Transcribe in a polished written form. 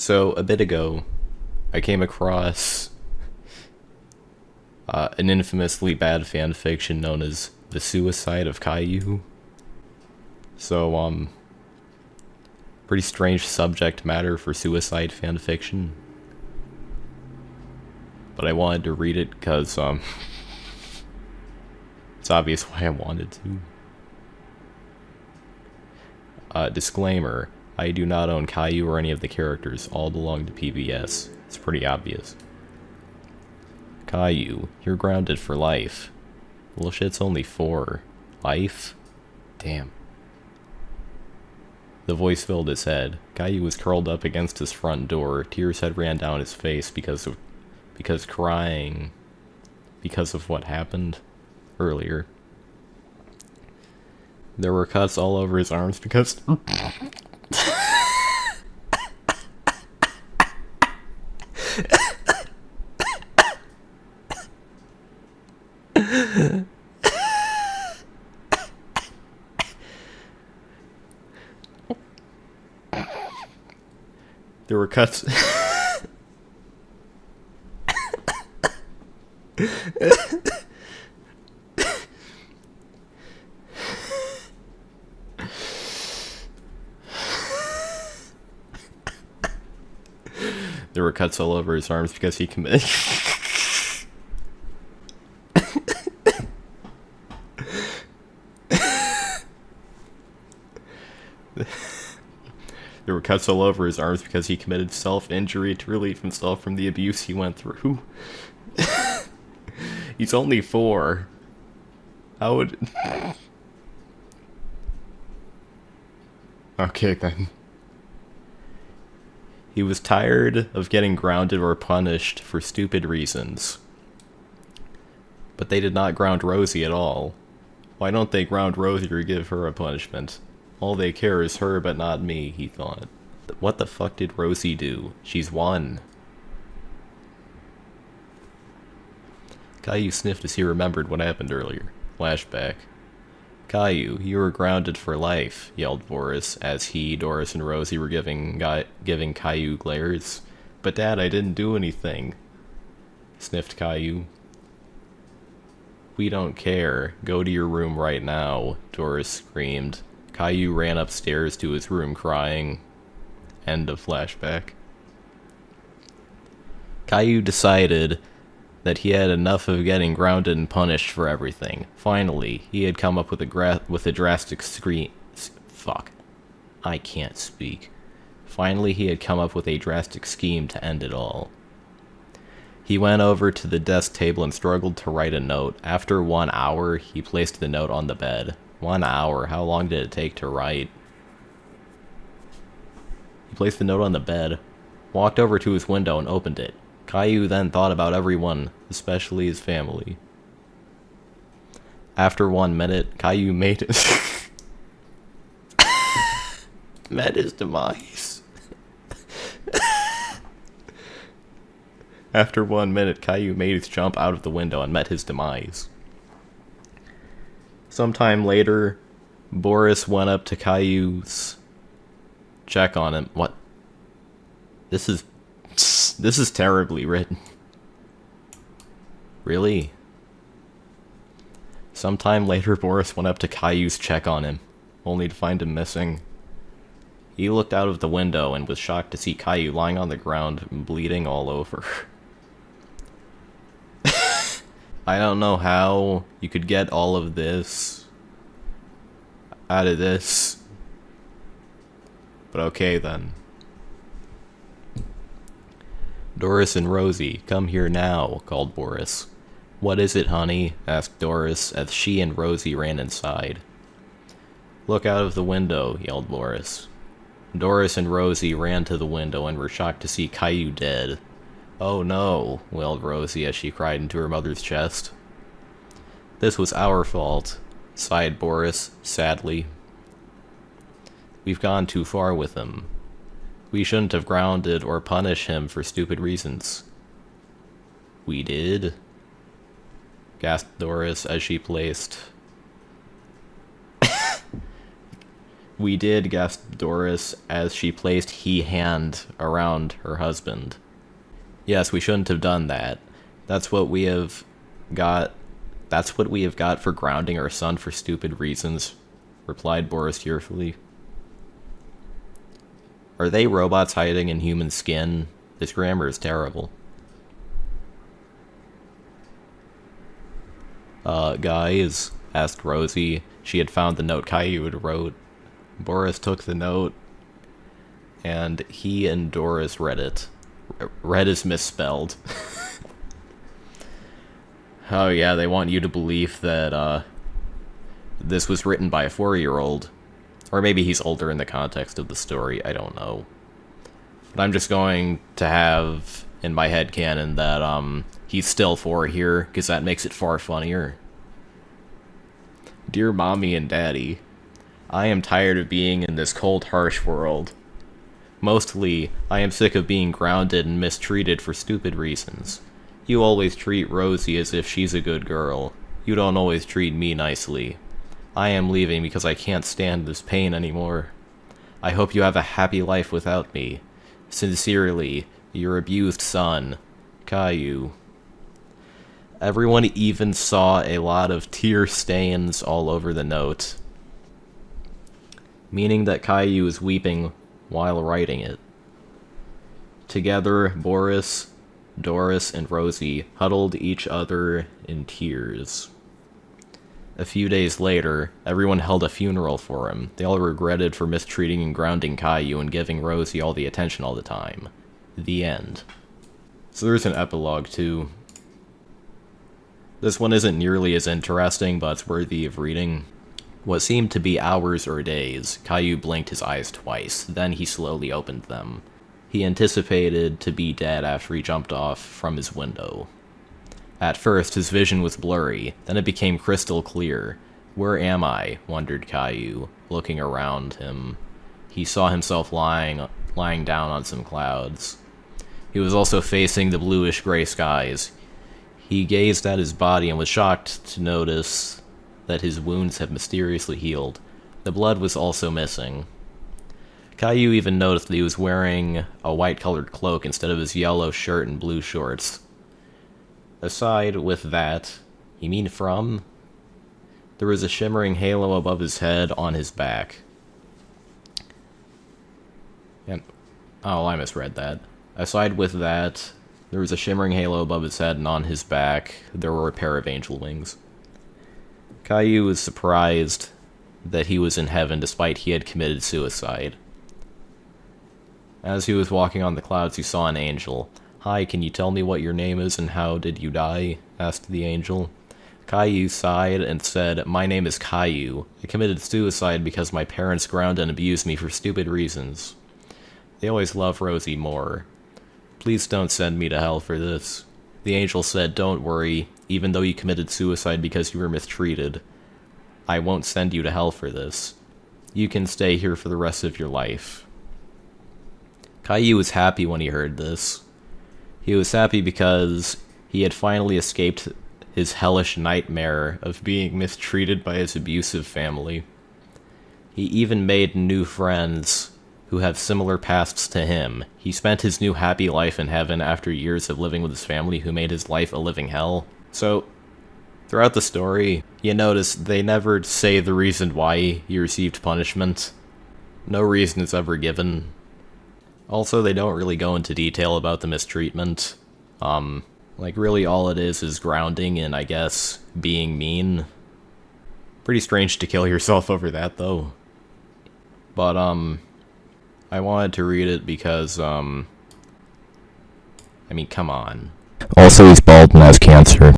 So, a bit ago, I came across an infamously bad fanfiction known as The Suicide of Caillou. So, pretty strange subject matter for suicide fanfiction. But I wanted to read it because, it's obvious why I wanted to. Disclaimer, I do not own Caillou or any of the characters, all belong to PBS. It's pretty obvious. Caillou, you're grounded for life. Well, shit's only 4. Life? Damn. The voice filled his head. Caillou was curled up against his front door. Tears had ran down his face because crying because of what happened earlier. There were cuts all over his arms because there were cuts there were cuts all over his arms because he committed There were cuts all over his arms because he committed self-injury to relieve himself from the abuse he went through. He's only 4. How would... Okay, then. He was tired of getting grounded or punished for stupid reasons. But they did not ground Rosie at all. Why don't they ground Rosie or give her a punishment? All they care is her, but not me, he thought. What the fuck did Rosie do? She's 1. Caillou sniffed as he remembered what happened earlier. Flashback. Caillou, you were grounded for life, yelled Boris, as he, Doris, and Rosie were giving Caillou glares. But Dad, I didn't do anything, sniffed Caillou. We don't care. Go to your room right now, Doris screamed. Caillou ran upstairs to his room crying. End of flashback. Caillou decided that he had enough of getting grounded and punished for everything. Finally, he had come up with a drastic Fuck. I can't speak. Finally, he had come up with a drastic scheme to end it all. He went over to the desk table and struggled to write a note. After 1 hour, he placed the note on the bed. 1 hour? How long did it take to write? He placed the note on the bed, walked over to his window and opened it. Caillou then thought about everyone, especially his family. After 1 minute, Caillou met his demise. After 1 minute, Caillou made his jump out of the window and met his demise. Sometime later, Boris went up to Caillou's check on him. What? This is terribly written. Really? Sometime later, Boris went up to Caillou's check on him, only to find him missing. He looked out of the window and was shocked to see Caillou lying on the ground, bleeding all over. I don't know how you could get all of this out of this. But okay then. Doris and Rosie, come here now, called Boris. What is it, honey? Asked Doris as she and Rosie ran inside. Look out of the window, yelled Boris. Doris and Rosie ran to the window and were shocked to see Caillou dead. Oh no, wailed Rosie as she cried into her mother's chest. This was our fault, sighed Boris, sadly. We've gone too far with him. We shouldn't have grounded or punished him for stupid reasons. We did? Gasped Doris as she placed... We did, gasped Doris, as she placed he hand around her husband. Yes, we shouldn't have done that. That's what we have got for grounding our son for stupid reasons, replied Boris tearfully. Are they robots hiding in human skin? This grammar is terrible. Guys, asked Rosie. She had found the note Caillou had wrote. Boris took the note, and he and Doris read it. Read is misspelled. Oh yeah, they want you to believe that, this was written by a 4-year-old. Or maybe he's older in the context of the story, I don't know. But I'm just going to have in my head canon that, he's still 4 here, because that makes it far funnier. Dear Mommy and Daddy, I am tired of being in this cold, harsh world. Mostly, I am sick of being grounded and mistreated for stupid reasons. You always treat Rosie as if she's a good girl. You don't always treat me nicely. I am leaving because I can't stand this pain anymore. I hope you have a happy life without me. Sincerely, your abused son, Caillou. Everyone even saw a lot of tear stains all over the note, meaning that Caillou is weeping while writing it. Together, Boris, Doris, and Rosie huddled each other in tears. A few days later, everyone held a funeral for him. They all regretted for mistreating and grounding Caillou and giving Rosie all the attention all the time. The end. So there's an epilogue, too. This one isn't nearly as interesting, but it's worthy of reading. What seemed to be hours or days, Caillou blinked his eyes twice, then he slowly opened them. He anticipated to be dead after he jumped off from his window. At first, his vision was blurry, then it became crystal clear. Where am I? Wondered Caillou, looking around him. He saw himself lying down on some clouds. He was also facing the bluish-gray skies. He gazed at his body and was shocked to notice that his wounds had mysteriously healed. The blood was also missing. Caillou even noticed that he was wearing a white-colored cloak instead of his yellow shirt and blue shorts. Aside with that, you mean from? There was a shimmering halo above his head on his back. And, oh, I misread that. Aside with that, there was a shimmering halo above his head, and on his back, there were a pair of angel wings. Caillou was surprised that he was in heaven despite he had committed suicide. As he was walking on the clouds, he saw an angel. Hi, can you tell me what your name is and how did you die? Asked the angel. Caillou sighed and said, My name is Caillou. I committed suicide because my parents grounded and abused me for stupid reasons. They always love Rosie more. Please don't send me to hell for this. The angel said, Don't worry, even though you committed suicide because you were mistreated. I won't send you to hell for this. You can stay here for the rest of your life. Caillou was happy when he heard this. He was happy because he had finally escaped his hellish nightmare of being mistreated by his abusive family. He even made new friends who have similar pasts to him. He spent his new happy life in heaven after years of living with his family who made his life a living hell. So, throughout the story, you notice they never say the reason why he received punishment. No reason is ever given. Also, they don't really go into detail about the mistreatment. Like, really all it is grounding and, I guess, being mean. Pretty strange to kill yourself over that, though. But, I wanted to read it because, I mean, come on. Also, he's bald and has cancer.